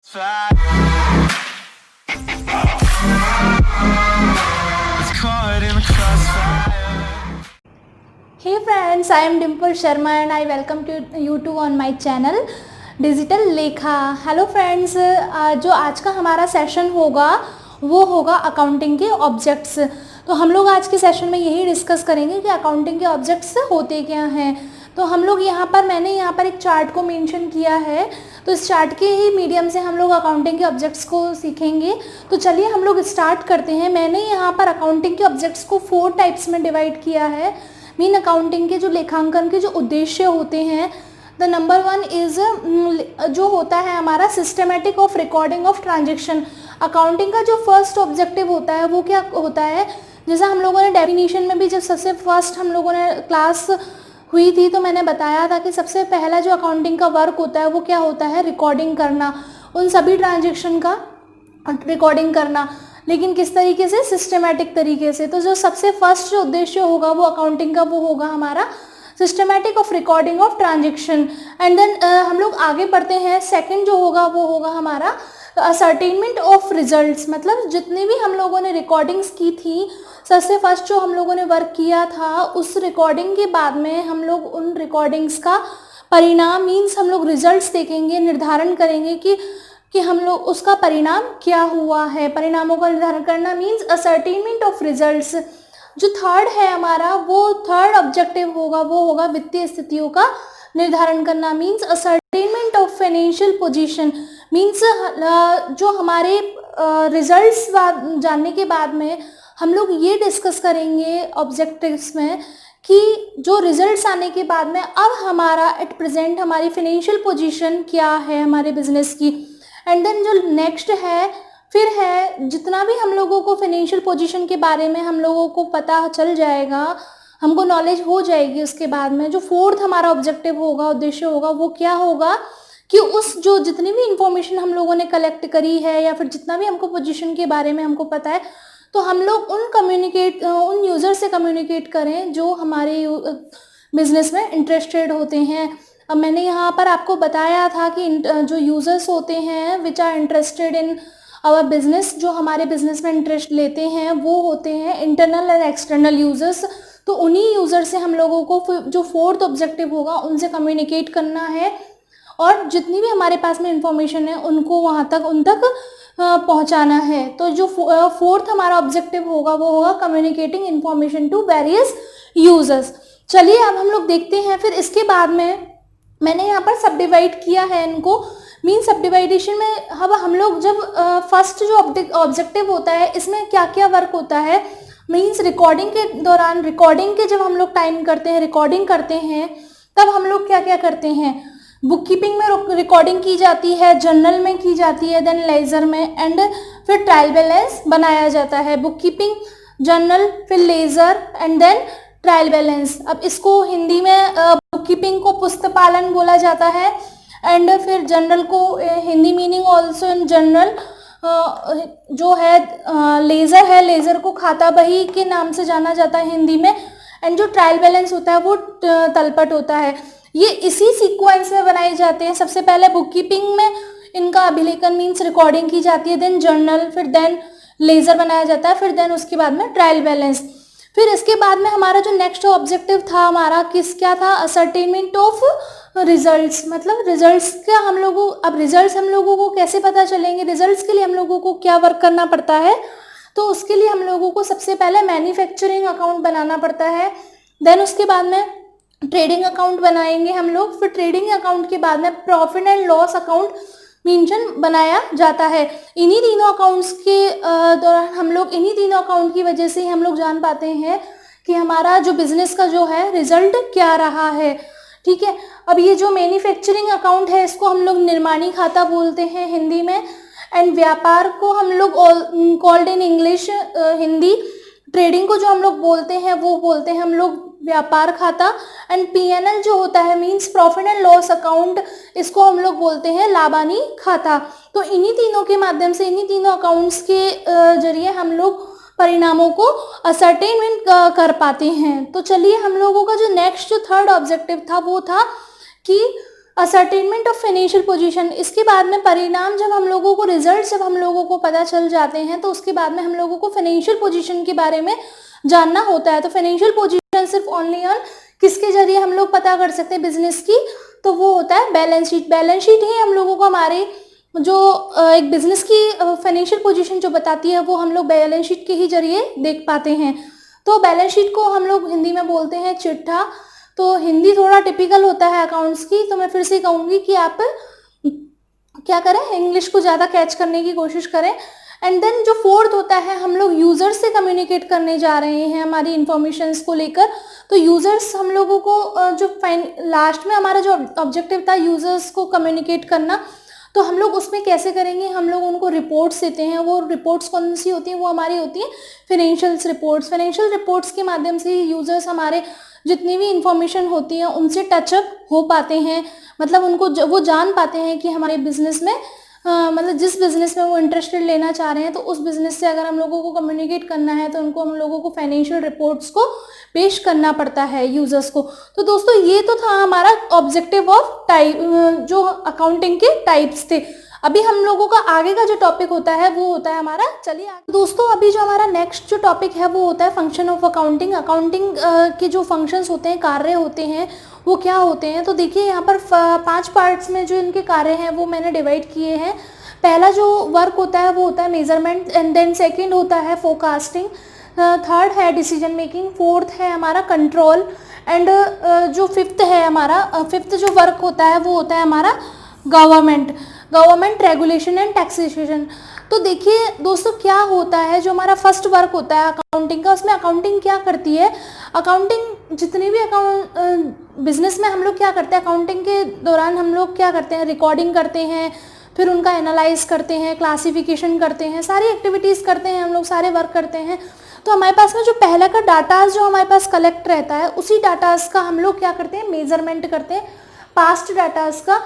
Hey friends, I am Dimple Sharma and I welcome you to on my channel digital लेखा। Hello friends, जो आज का हमारा session होगा वो होगा अकाउंटिंग के ऑब्जेक्ट्स। तो हम लोग आज के सेशन में यही डिस्कस करेंगे कि अकाउंटिंग के ऑब्जेक्ट्स होते क्या हैं। तो हम लोग मैंने यहाँ पर एक चार्ट को मेंशन किया है, तो इस चार्ट के ही मीडियम से हम लोग अकाउंटिंग के ऑब्जेक्ट्स को सीखेंगे। तो चलिए हम लोग स्टार्ट करते हैं। मैंने यहाँ पर अकाउंटिंग के ऑब्जेक्ट्स को 4 टाइप्स में डिवाइड किया है। मीन अकाउंटिंग के जो लेखांकन के जो उद्देश्य होते हैं, द नंबर 1 इज जो होता है हमारा systematic of recording of transaction. Accounting का जो फर्स्ट ऑब्जेक्टिव होता है वो क्या होता है, जैसा हम लोगों ने डेफिनेशन में भी जब सबसे फर्स्ट हम लोगों ने क्लास हुई थी तो मैंने बताया था कि सबसे पहला जो अकाउंटिंग का वर्क होता है वो क्या होता है, रिकॉर्डिंग करना, उन सभी ट्रांजेक्शन का रिकॉर्डिंग करना, लेकिन किस तरीके से, सिस्टमेटिक तरीके से। तो जो सबसे फर्स्ट जो उद्देश्य होगा वो अकाउंटिंग का वो होगा हमारा systematic of recording of transaction. And then हम लोग आगे बढ़ते हैं। सेकंड जो होगा वो होगा हमारा असर्टेनमेंट ऑफ रिजल्ट्स। मतलब जितनी भी हम लोगों ने रिकॉर्डिंग्स की थी, सबसे फर्स्ट जो हम लोगों ने वर्क किया था उस रिकॉर्डिंग के बाद में हम लोग उन रिकॉर्डिंग्स का परिणाम मीन्स हम लोग रिजल्ट्स देखेंगे, निर्धारण करेंगे कि हम लोग उसका परिणाम क्या हुआ है। परिणामों का निर्धारण करना मीन्स असर्टेनमेंट ऑफ रिजल्ट्स। जो थर्ड है हमारा, वो थर्ड ऑब्जेक्टिव होगा वो होगा वित्तीय स्थितियों का निर्धारण करना, means ascertainment of financial position. Means जो हमारे रिजल्ट्स जानने के बाद में हम लोग ये डिस्कस करेंगे ऑब्जेक्टिव्स में कि जो रिजल्ट्स आने के बाद में अब हमारा एट प्रेजेंट हमारी फाइनेंशियल पोजीशन क्या है हमारे बिजनेस की। एंड देन जो नेक्स्ट है फिर है, जितना भी हम लोगों को फाइनेंशियल पोजीशन के बारे में हम लोगों को पता चल जाएगा, हमको नॉलेज हो जाएगी, उसके बाद में जो फोर्थ हमारा ऑब्जेक्टिव होगा, उद्देश्य होगा, वो क्या होगा कि उस जो जितनी भी इंफॉर्मेशन हम लोगों ने कलेक्ट करी है या फिर जितना भी हमको पोजीशन के बारे में हमको पता है, तो हम लोग उन यूज़र से कम्युनिकेट करें जो हमारे बिजनेस में इंटरेस्टेड होते हैं। अब मैंने यहाँ पर आपको बताया था कि जो यूज़र्स होते हैं which are interested in our business, जो हमारे बिजनेस में इंटरेस्ट लेते हैं वो होते हैं इंटरनल और एक्सटर्नल यूज़र्स। तो उन्हीं यूज़र से हम लोगों को जो फोर्थ ऑब्जेक्टिव होगा उनसे कम्युनिकेट करना है और जितनी भी हमारे पास में इंफॉर्मेशन है उनको उन तक पहुंचाना है। तो जो फोर्थ हमारा ऑब्जेक्टिव होगा वो होगा communicating information to various users. चलिए अब हम लोग देखते हैं। फिर इसके बाद में मैंने यहाँ पर सब डिवाइड किया है इनको। मीन सब डिवाइडेशन में अब हम लोग जब फर्स्ट जो ऑब्जेक्टिव होता है इसमें क्या क्या वर्क होता है, मीन्स रिकॉर्डिंग के दौरान, रिकॉर्डिंग के जब हम लोग टाइम करते हैं, रिकॉर्डिंग करते हैं, तब हम लोग क्या क्या करते हैं, बुक कीपिंग में रिकॉर्डिंग की जाती है, जर्नल में की जाती है, देन लेजर में, एंड फिर ट्रायल बैलेंस बनाया जाता है। बुक कीपिंग, जर्नल, फिर ledger and then trial balance. अब इसको हिंदी में बुक कीपिंग को पुस्तपालन बोला जाता है, एंड फिर जर्नल को Hindi meaning also in journal जो है लेज़र है, लेज़र को खाता बही के नाम से जाना जाता है हिंदी में, एंड जो ट्रायल बैलेंस होता है वो तलपट होता है। ये इसी सीक्वेंस में बनाए जाते हैं। सबसे पहले बुक कीपिंग में इनका अभिलेखन मीन्स रिकॉर्डिंग की जाती है, देन जर्नल, फिर देन लेज़र बनाया जाता है, फिर देन उसके बाद में ट्रायल बैलेंस। फिर इसके बाद में हमारा जो नेक्स्ट ऑब्जेक्टिव था हमारा क्या था, असर्टेनमेंट ऑफ रिजल्ट्स। मतलब रिजल्ट्स का हम लोगों को कैसे पता चलेंगे, रिजल्ट्स के लिए हम लोगों को क्या वर्क करना पड़ता है। तो उसके लिए हम लोगों को सबसे पहले मैन्युफैक्चरिंग अकाउंट बनाना पड़ता है, देन उसके बाद में ट्रेडिंग अकाउंट बनाएंगे हम लोग, फिर ट्रेडिंग अकाउंट के बाद में profit and loss account mention बनाया जाता है। इन्हीं तीनों अकाउंट्स के दौरान हम लोग इन्हीं तीनों अकाउंट की वजह से हम लोग जान पाते हैं कि हमारा जो बिजनेस का जो है रिजल्ट क्या रहा है। ठीक है। अब ये जो मैन्युफैक्चरिंग अकाउंट है इसको हम लोग निर्माणी खाता बोलते हैं हिंदी में, एंड व्यापार को हम लोग called in English Hindi, trading को जो हम लोग बोलते हैं वो बोलते हैं हम लोग व्यापार खाता, एंड पीएनएल जो होता है means profit and loss account, इसको हम लोग बोलते हैं लाभानी खाता। तो इन्हीं तीनों के माध्यम से, इन्हीं तीनों अकाउंट्स के जरिए हम लोग परिणामों को असर्टेनमेंट कर पाते हैं। तो चलिए हम लोगों का जो नेक्स्ट जो थर्ड ऑब्जेक्टिव था वो था कि असर्टेनमेंट ऑफ फाइनेंशियल पोजीशन, इसके बाद में परिणाम जब हम लोगों को, रिजल्ट जब हम लोगों को पता चल जाते हैं तो उसके बाद में हम लोगों को फाइनेंशियल पोजीशन के बारे में जानना होता है। तो फाइनेंशियल पोजीशन सिर्फ ओनली ऑन किसके जरिए हम लोग पता कर सकते हैं बिजनेस की, तो वो होता है बैलेंस शीट। बैलेंस शीट ही हम लोगों को हमारे जो एक बिजनेस की फाइनेंशियल पोजीशन जो बताती है वो हम लोग बैलेंस शीट के ही जरिए देख पाते हैं। तो बैलेंस शीट को हम लोग हिंदी में बोलते हैं चिट्ठा। तो हिंदी थोड़ा टिपिकल होता है अकाउंट्स की, तो मैं फिर से कहूँगी कि आप क्या करें, इंग्लिश को ज़्यादा कैच करने की कोशिश करें। एंड देन जो फोर्थ होता है, हम लोग यूजर्स से कम्युनिकेट करने जा रहे हैं हमारी इंफॉर्मेशंस को लेकर। तो यूजर्स हम लोगों को जो लास्ट में हमारा जो ऑब्जेक्टिव था यूजर्स को कम्युनिकेट करना, तो हम लोग उसमें कैसे करेंगे, हम लोग उनको रिपोर्ट्स देते हैं। वो रिपोर्ट्स कौन सी होती हैं, वो हमारी होती है फाइनेंशियल रिपोर्ट्स। फाइनेंशियल रिपोर्ट्स के माध्यम से यूजर्स हमारे जितनी भी इंफॉर्मेशन होती है उनसे टचअप हो पाते हैं, मतलब उनको वो जान पाते हैं कि हमारे बिजनेस में मतलब जिस बिजनेस में वो इंटरेस्टेड लेना चाह रहे हैं, तो उस बिजनेस से अगर हम लोगों को कम्युनिकेट करना है तो उनको हम लोगों को फाइनेंशियल रिपोर्ट्स को पेश करना पड़ता है यूजर्स को। तो दोस्तों ये तो था हमारा ऑब्जेक्टिव ऑफ टाइप, जो अकाउंटिंग के टाइप्स थे। अभी हम लोगों का आगे का जो टॉपिक होता है वो होता है हमारा, चलिए दोस्तों अभी जो हमारा नेक्स्ट जो टॉपिक है वो होता है फंक्शन ऑफ अकाउंटिंग। अकाउंटिंग के जो फंक्शंस होते हैं, कार्य होते हैं, वो क्या होते हैं। तो देखिए यहाँ पर 5 पार्ट्स में जो इनके कार्य हैं वो मैंने डिवाइड किए हैं। पहला जो वर्क होता है वो होता है मेजरमेंट, एंड देन सेकेंड होता है फोरकास्टिंग, थर्ड है डिसीजन मेकिंग, फोर्थ है हमारा कंट्रोल, एंड जो फिफ्थ है हमारा, फिफ्थ जो वर्क होता है वो होता है हमारा गवर्नमेंट रेगुलेशन एंड टैक्सेशन। तो देखिए दोस्तों क्या होता है, जो हमारा फर्स्ट वर्क होता है अकाउंटिंग का, उसमें अकाउंटिंग क्या करती है, अकाउंटिंग जितनी भी बिजनेस में हम लोग क्या करते हैं, अकाउंटिंग के दौरान हम लोग क्या करते हैं, रिकॉर्डिंग करते हैं, फिर उनका एनालाइज करते हैं, क्लासिफिकेशन करते हैं, सारी एक्टिविटीज़ करते हैं हम लोग, सारे वर्क करते हैं। तो हमारे पास में जो पहला का डाटा जो हमारे पास कलेक्ट रहता है, उसी डाटाज का हम लोग क्या करते हैं, मेजरमेंट करते हैं, पास्ट डाटाज का।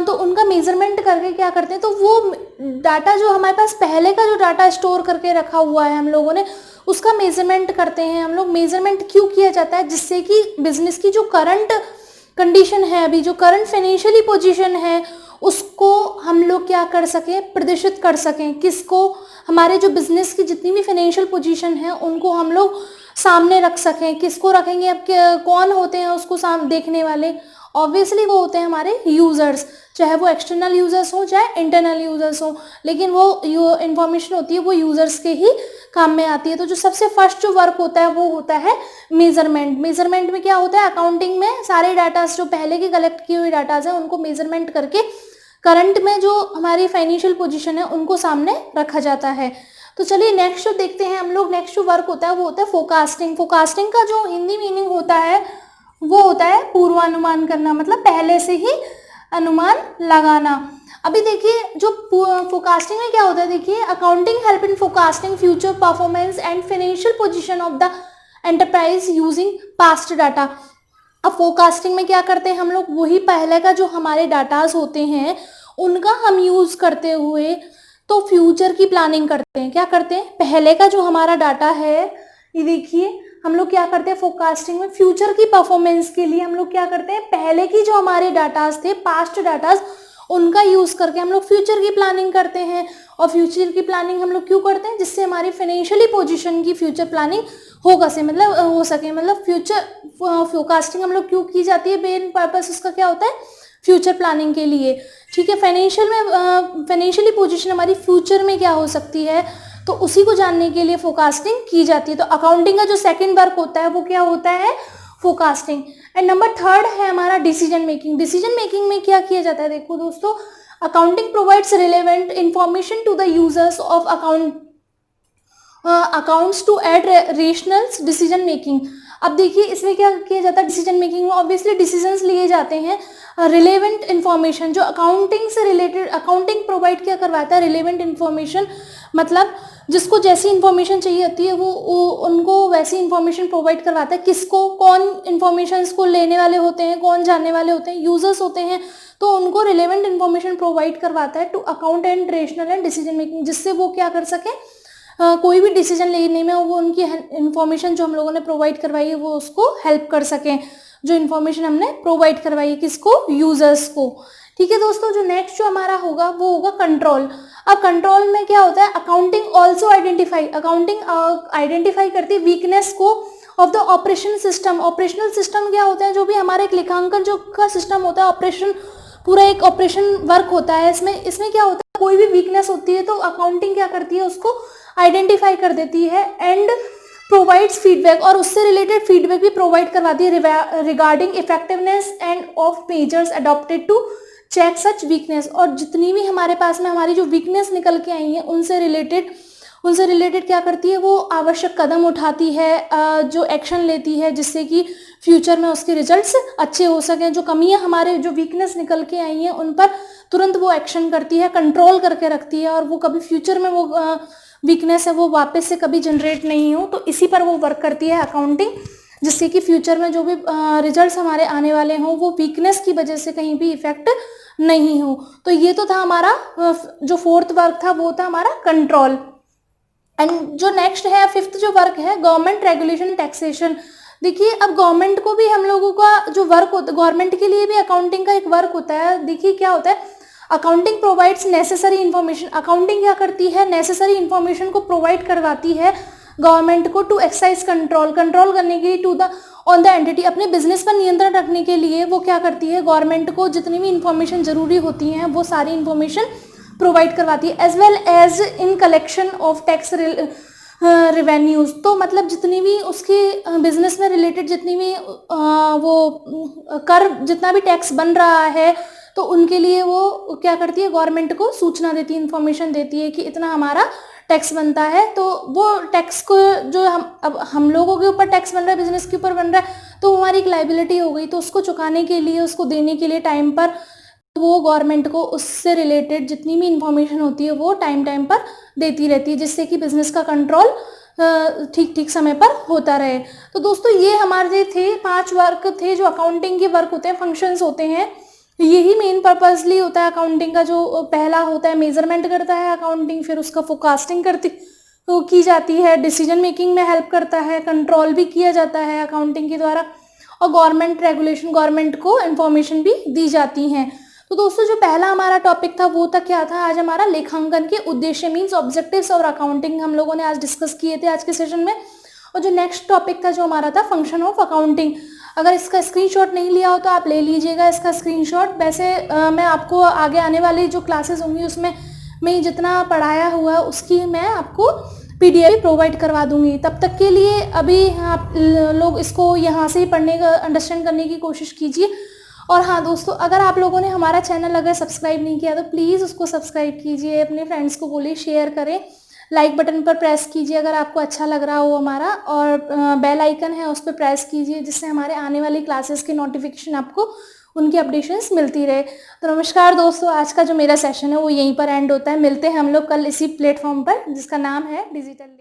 तो उनका मेजरमेंट करके क्या करते हैं, तो वो डाटा जो हमारे पास पहले का जो डाटा स्टोर करके रखा हुआ है हम लोगों ने, उसका मेजरमेंट करते हैं हम लोग। मेजरमेंट क्यों किया जाता है, जिससे कि बिजनेस की जो करंट कंडीशन है, अभी जो करंट फाइनेंशियली पोजीशन है, उसको हम लोग क्या कर सकें, प्रदर्शित कर सकें। किसको, हमारे जो बिजनेस की जितनी भी फाइनेंशियल पोजीशन है उनको हम लोग सामने रख सकें। किसको रखेंगे, अब कौन होते हैं उसको सामने देखने वाले, ऑब्वियसली वो होते हैं हमारे यूजर्स, चाहे वो एक्सटर्नल यूजर्स हो चाहे इंटरनल यूजर्स हो, लेकिन वो इंफॉर्मेशन होती है वो यूजर्स के ही काम में आती है। तो जो सबसे फर्स्ट जो वर्क होता है वो होता है मेजरमेंट। मेजरमेंट में क्या होता है, अकाउंटिंग में सारे डाटाज जो पहले के कलेक्ट किए हुए डाटाज हैं उनको मेजरमेंट करके करंट में जो हमारी फाइनेंशियल पोजीशन है उनको सामने रखा जाता है। तो चलिए नेक्स्ट जो देखते हैं हम लोग, नेक्स्ट जो वर्क होता है वो होता है फोरकास्टिंग। फोरकास्टिंग का जो हिंदी मीनिंग होता है वो होता है पूर्वानुमान करना, मतलब पहले से ही अनुमान लगाना। अभी देखिए जो फोरकास्टिंग में क्या होता है, देखिए accounting help in forecasting future performance and financial position of the enterprise using past data. अब फोरकास्टिंग में क्या करते हैं हम लोग, वही पहले का जो हमारे डाटाज होते हैं उनका हम यूज करते हुए तो फ्यूचर की प्लानिंग करते हैं। क्या करते हैं, पहले का जो हमारा डाटा है, ये देखिए हम लोग क्या करते हैं फोरकास्टिंग में, फ्यूचर की परफॉर्मेंस के लिए हम लोग क्या करते हैं, पहले की जो हमारे डाटाज थे, पास्ट डाटाज, उनका यूज करके हम लोग फ्यूचर की प्लानिंग करते हैं। और फ्यूचर की प्लानिंग हम लोग क्यों करते हैं, जिससे हमारी फाइनेंशियली पोजीशन की फ्यूचर प्लानिंग हो सके, मतलब फ्यूचर फोरकास्टिंग हम लोग क्यों की जाती है, मेन पर्पस उसका क्या होता है, फ्यूचर प्लानिंग के लिए। ठीक है, फाइनेंशियली पोजीशन हमारी फ्यूचर में क्या हो सकती है, तो उसी को जानने के लिए फोरकास्टिंग की जाती है। तो अकाउंटिंग का जो सेकंड वर्क होता है वो क्या होता है, फोरकास्टिंग। एंड नंबर थर्ड है हमारा डिसीजन मेकिंग। डिसीजन मेकिंग में क्या किया जाता है, देखो दोस्तों, accounting provides relevant information to the users of accounts to aid rational decision making. अब देखिए इसमें क्या किया जाता है, डिसीजन मेकिंग में ऑब्वियसली डिसीजंस लिए जाते हैं। रिलेवेंट इन्फॉर्मेशन जो अकाउंटिंग से रिलेटेड, अकाउंटिंग प्रोवाइड क्या करवाता है, रिलेवेंट इन्फॉर्मेशन, मतलब जिसको जैसी इन्फॉर्मेशन चाहिए होती है वो उनको वैसी इन्फॉर्मेशन प्रोवाइड करवाता है। किसको, कौन इन्फॉर्मेशन को लेने वाले होते हैं, कौन जानने वाले होते हैं, यूजर्स होते हैं, तो उनको रिलेवेंट इन्फॉर्मेशन प्रोवाइड करवाता है to account and rational and decision making, जिससे वो क्या कर सके, कोई भी डिसीजन लेने में वो उनकी इन्फॉर्मेशन जो हम लोगों ने प्रोवाइड करवाई है वो उसको हेल्प कर सकें। जो इन्फॉर्मेशन हमने प्रोवाइड करवाई है किसको, यूजर्स को। ठीक है दोस्तों, जो नेक्स्ट जो हमारा होगा वो होगा कंट्रोल। अब कंट्रोल में क्या होता है, accounting also identify, accounting identify करती है वीकनेस को of the operation system. Operational system क्या होता है, जो भी हमारा एक लेखांकन जो का सिस्टम होता है, ऑपरेशन पूरा एक ऑपरेशन वर्क होता है, इसमें क्या होता है, कोई भी वीकनेस होती है तो अकाउंटिंग क्या करती है, उसको आइडेंटिफाई कर देती है एंड प्रोवाइड्स फीडबैक, और उससे रिलेटेड फीडबैक भी प्रोवाइड करवाती है regarding effectiveness and of measures adopted to check such weakness. और जितनी भी हमारे पास में हमारी जो वीकनेस निकल के आई है उनसे रिलेटेड क्या करती है, वो आवश्यक कदम उठाती है, जो एक्शन लेती है जिससे कि फ्यूचर में उसके रिजल्ट्स अच्छे हो सकें। जो कमियां हमारे जो वीकनेस निकल के आई हैं उन पर तुरंत वो एक्शन करती है, कंट्रोल करके रखती है, और वो कभी फ्यूचर में वो वीकनेस है वो वापस से कभी जनरेट नहीं हो, तो इसी पर वो वर्क करती है अकाउंटिंग, जिससे कि फ्यूचर में जो भी रिजल्ट्स हमारे आने वाले हों वो वीकनेस की वजह से कहीं भी इफेक्ट नहीं हो। तो ये तो था हमारा जो फोर्थ वर्क था, वो था हमारा कंट्रोल। एंड जो नेक्स्ट है, फिफ्थ जो वर्क है, गवर्नमेंट रेगुलेशन टैक्सेशन। देखिए, अब गवर्नमेंट को भी हम लोगों का जो वर्क होता है, गवर्नमेंट के लिए भी अकाउंटिंग का एक वर्क होता है। देखिए क्या होता है, accounting provides necessary information. Accounting क्या करती है, नेसेसरी इन्फॉर्मेशन को प्रोवाइड करवाती है गवर्नमेंट को टू एक्साइज कंट्रोल करने के लिए, to the on the entity, अपने बिजनेस पर नियंत्रण रखने के लिए वो क्या करती है, गवर्नमेंट को जितनी भी इन्फॉर्मेशन जरूरी होती हैं वो सारी इन्फॉर्मेशन प्रोवाइड करवाती है, as well as in collection of tax revenues. तो मतलब जितनी भी उसके बिजनेस में रिलेटेड जितनी भी वो कर जितना भी टैक्स बन रहा है तो उनके लिए वो क्या करती है, गवर्नमेंट को सूचना देती है, इन्फॉर्मेशन देती है कि इतना हमारा टैक्स बनता है। तो वो टैक्स को जो अब हम लोगों के ऊपर टैक्स बन रहा है, बिजनेस के ऊपर बन रहा है, तो हमारी एक लाइबिलिटी हो गई, तो उसको चुकाने के लिए, उसको देने के लिए टाइम पर वो गवर्नमेंट को उससे रिलेटेड जितनी भी इंफॉर्मेशन होती है वो टाइम पर देती रहती है, जिससे कि बिजनेस का कंट्रोल ठीक समय पर होता रहे। तो दोस्तों ये हमारे थे 5 वर्क थे जो अकाउंटिंग के वर्क होते हैं, फंक्शंस होते हैं। यही मेन पर्पसली होता है अकाउंटिंग का। जो पहला होता है, मेजरमेंट करता है अकाउंटिंग, फिर उसका फोरकास्टिंग की जाती है, डिसीजन मेकिंग में हेल्प करता है, कंट्रोल भी किया जाता है अकाउंटिंग के द्वारा, और गवर्नमेंट रेगुलेशन, गवर्नमेंट को इंफॉर्मेशन भी दी जाती हैं। तो दोस्तों जो पहला हमारा टॉपिक था वो था क्या था, आज हमारा लेखांकन के उद्देश्य मीन्स ऑब्जेक्टिव्स और अकाउंटिंग हम लोगों ने आज डिस्कस किए थे आज के सेशन में। और जो नेक्स्ट टॉपिक था जो हमारा था फंक्शन ऑफ अकाउंटिंग। अगर इसका स्क्रीनशॉट नहीं लिया हो तो आप ले लीजिएगा इसका स्क्रीनशॉट। वैसे मैं आपको आगे आने वाली जो क्लासेस होंगी उसमें मैं जितना पढ़ाया हुआ है उसकी मैं आपको PDF प्रोवाइड करवा दूंगी। तब तक के लिए अभी आप लोग इसको यहाँ से ही पढ़ने का अंडरस्टैंड करने की कोशिश कीजिए। और हाँ दोस्तों, अगर आप लोगों ने हमारा चैनल अगर सब्सक्राइब नहीं किया तो प्लीज़ उसको सब्सक्राइब कीजिए, अपने फ्रेंड्स को बोलिए, शेयर करें, लाइक बटन पर प्रेस कीजिए अगर आपको अच्छा लग रहा हो हमारा, और बेल आइकन है उस पर प्रेस कीजिए जिससे हमारे आने वाली क्लासेस के नोटिफिकेशन आपको उनकी अपडेशंस मिलती रहे। तो नमस्कार दोस्तों, आज का जो मेरा सेशन है वो यहीं पर एंड होता है। मिलते हैं हम लोग कल इसी प्लेटफॉर्म पर जिसका नाम है डिजिटल।